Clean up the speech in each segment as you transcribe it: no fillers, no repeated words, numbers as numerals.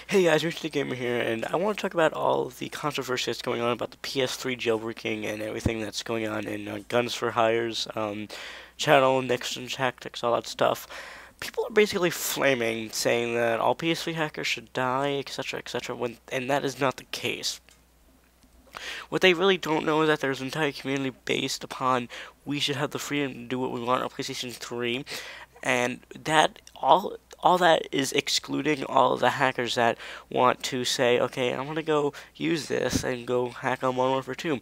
Hey guys, Richard Gamer here, and I want to talk about all the controversy that's going on about the PS3 jailbreaking and everything that's going on in Guns for Hire's channel, Next Gen Tactics, all that stuff. People are basically flaming, saying that all PS3 hackers should die, etc., etc., and that is not the case. What they really don't know is that there's an entire community based upon we should have the freedom to do what we want on PlayStation 3, and that all that is excluding all of the hackers that want to say, okay, I want to go use this and go hack on Modern Warfare 2.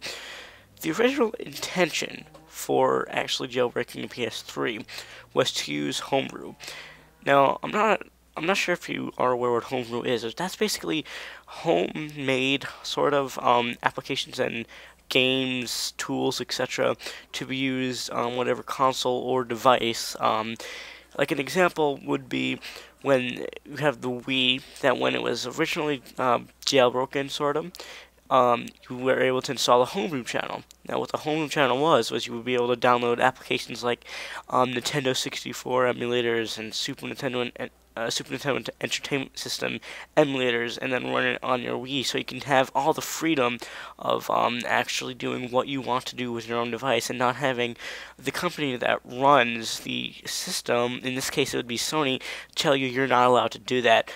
The original intention for actually jailbreaking the PS3 was to use homebrew. Now, I'm not sure if you are aware what homebrew is. That's basically homemade sort of applications and games, tools, etc. to be used on whatever console or device. Like an example would be when you have the Wii, that when it was originally jailbroken, sort of, you were able to install a homebrew channel. Now, what the homebrew channel was you would be able to download applications like Nintendo 64 emulators and Super Nintendo Entertainment System emulators, and then run it on your Wii, so you can have all the freedom of actually doing what you want to do with your own device, and not having the company that runs the system, in this case it would be Sony, tell you you're not allowed to do that.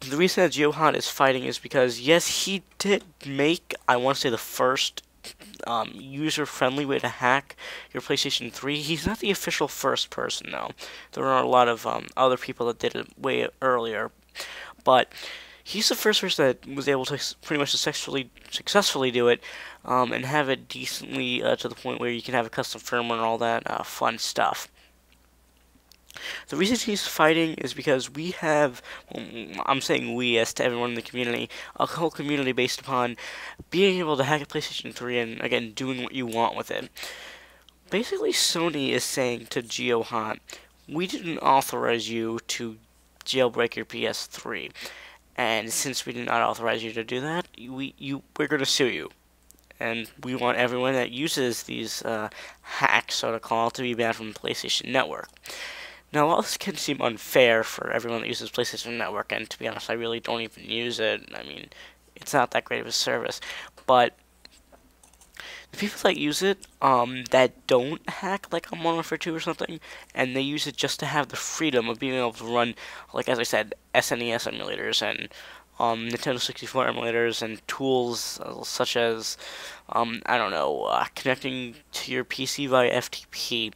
The reason that Johan is fighting is because, yes, he did make, I want to say, the first user-friendly way to hack your PlayStation 3. He's not the official first person, though. There are a lot of other people that did it way earlier. But he's the first person that was able to pretty much successfully do it, and have it decently to the point where you can have a custom firmware and all that fun stuff. The reason he's fighting is because we have, well, I'm saying we as to everyone in the community, a whole community based upon being able to hack a PlayStation 3 and, again, doing what you want with it. Basically, Sony is saying to Geohot, we didn't authorize you to jailbreak your PS3, and since we did not authorize you to do that, we're going to sue you. And we want everyone that uses these hacks, so to call, to be banned from the PlayStation Network. Now, while this can seem unfair for everyone that uses PlayStation Network, and to be honest, I really don't even use it. I mean, it's not that great of a service. But the people that use it, that don't hack like on Modern Warfare 2 or something, and they use it just to have the freedom of being able to run, like as I said, SNES emulators and Nintendo 64 emulators and tools such as, I don't know, connecting to your PC via FTP.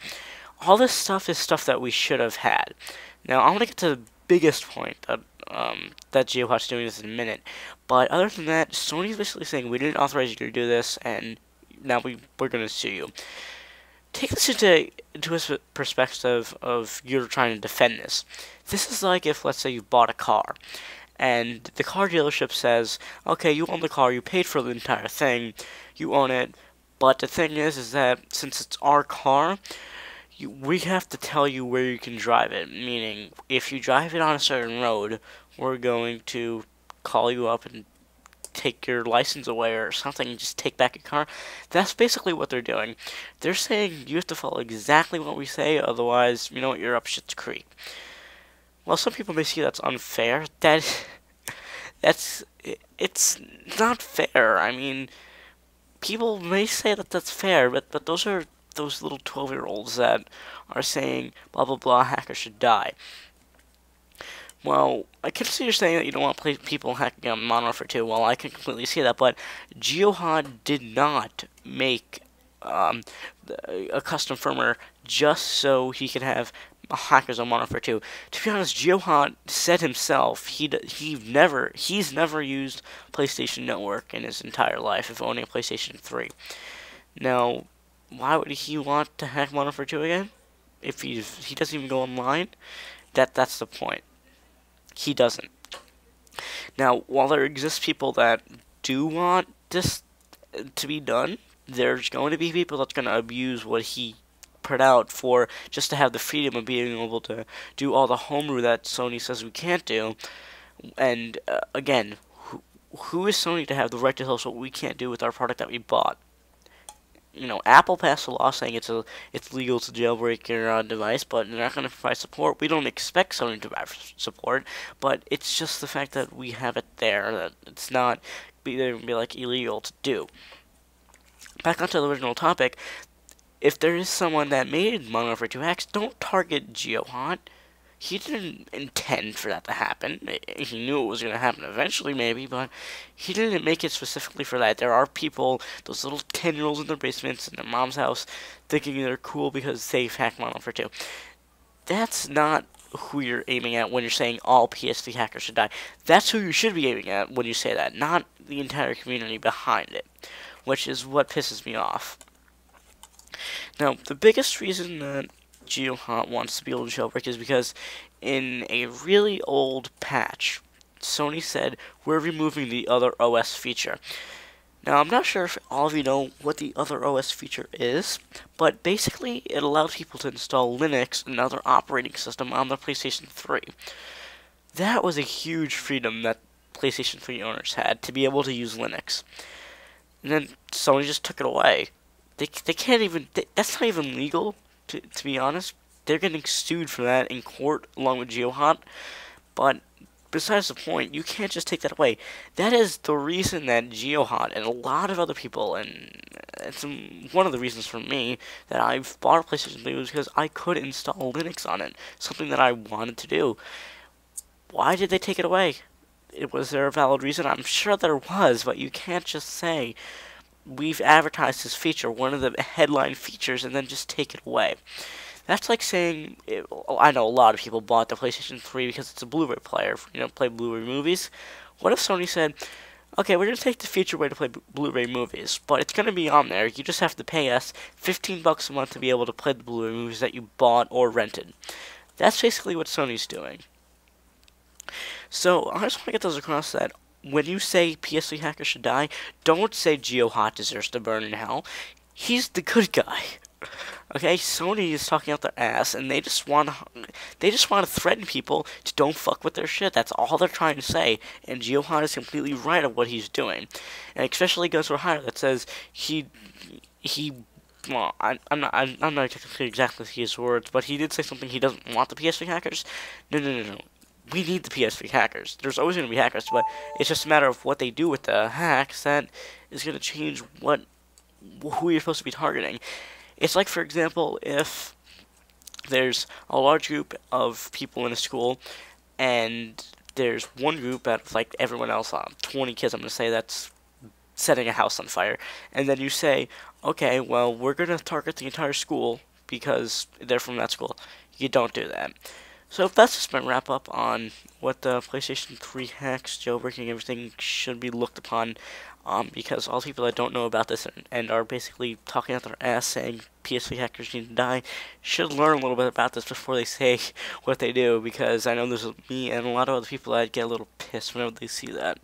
All this stuff is stuff that we should have had. Now, I want to get to the biggest point that Geohot's doing this in a minute. But other than that, Sony's basically saying we didn't authorize you to do this, and now we're going to sue you. Take this into a perspective of you're trying to defend this. This is like if, let's say, you bought a car, and the car dealership says, okay, you own the car, you paid for the entire thing, you own it, but the thing is that since it's our car, we have to tell you where you can drive it, meaning if you drive it on a certain road, we're going to call you up and take your license away or something and just take back your car. That's basically what they're doing. They're saying you have to follow exactly what we say, otherwise, you know what, you're up shit's creek. Well, some people may see that's unfair. It's not fair. I mean, people may say that that's fair, but those are those little 12-year-olds that are saying blah blah blah, hackers should die. Well, I can see you're saying that you don't want people hacking on Modern Warfare 2. Well, I can completely see that, but Geohot did not make a custom firmware just so he could have hackers on Modern Warfare 2. To be honest, Geohot said himself he's never used PlayStation Network in his entire life of owning a PlayStation 3. Now, why would he want to hack Modern Warfare 2 again? If he doesn't even go online? That's the point. He doesn't. Now, while there exists people that do want this to be done, there's going to be people that's going to abuse what he put out for just to have the freedom of being able to do all the homebrew that Sony says we can't do. And, again, who is Sony to have the right to tell us what we can't do with our product that we bought? Apple passed a law saying it's legal to jailbreak your device, but they're not going to provide support. We don't expect Sony to provide support, but it's just the fact that we have it there that it's not be like illegal to do. Back onto the original topic, if there is someone that made Modern Warfare 2 hacks, don't target GeoHot. He didn't intend for that to happen. He knew it was going to happen eventually, maybe, but he didn't make it specifically for that. There are people, those little 10-year-olds in their basements in their mom's house, thinking they're cool because they've hacked Modern Warfare 2. That's not who you're aiming at when you're saying all PS3 hackers should die. That's who you should be aiming at when you say that, not the entire community behind it, which is what pisses me off. Now, the biggest reason that GeoHot wants to be able to jailbreak is because in a really old patch, Sony said, we're removing the other OS feature. Now, I'm not sure if all of you know what the other OS feature is, but basically it allows people to install Linux, another operating system, on the PlayStation 3. That was a huge freedom that PlayStation 3 owners had, to be able to use Linux. And then Sony just took it away. They can't even, that's not even legal, to be honest. They're getting sued for that in court along with GeoHot, but besides the point, you can't just take that away. That is the reason that GeoHot and a lot of other people, and it's one of the reasons for me that I've bought a PlayStation 3 was because I could install Linux on it, something that I wanted to do. Why did they take it away? Was there a valid reason? I'm sure there was, but you can't just say, we've advertised this feature, one of the headline features, and then just take it away. That's like saying, I know a lot of people bought the PlayStation 3 because it's a Blu-ray player, play Blu-ray movies. What if Sony said, okay, we're going to take the feature away to play Blu-ray movies, but it's going to be on there. You just have to pay us $15 a month to be able to play the Blu-ray movies that you bought or rented. That's basically what Sony's doing. So, I just want to get those across that when you say PS3 hackers should die, don't say GeoHot deserves to burn in hell. He's the good guy. Okay, Sony is talking out their ass, and they just want to threaten people to don't fuck with their shit. That's all they're trying to say, and GeoHot is completely right of what he's doing, and especially Guns for Hire that says well, I'm not exactly his words, but he did say something. He doesn't want the PS3 hackers. No. We need the PS3 hackers. There's always going to be hackers, but it's just a matter of what they do with the hacks that is going to change who you're supposed to be targeting. It's like, for example, if there's a large group of people in a school, and there's one group out of, like, everyone else, 20 kids, I'm going to say, that's setting a house on fire, and then you say, okay, well, we're going to target the entire school because they're from that school. You don't do that. So that's just my wrap up on what the PlayStation 3 hacks, jailbreaking, everything should be looked upon, because all the people that don't know about this and are basically talking out their ass saying PS3 hackers need to die should learn a little bit about this before they say what they do, because I know there's me and a lot of other people that get a little pissed whenever they see that.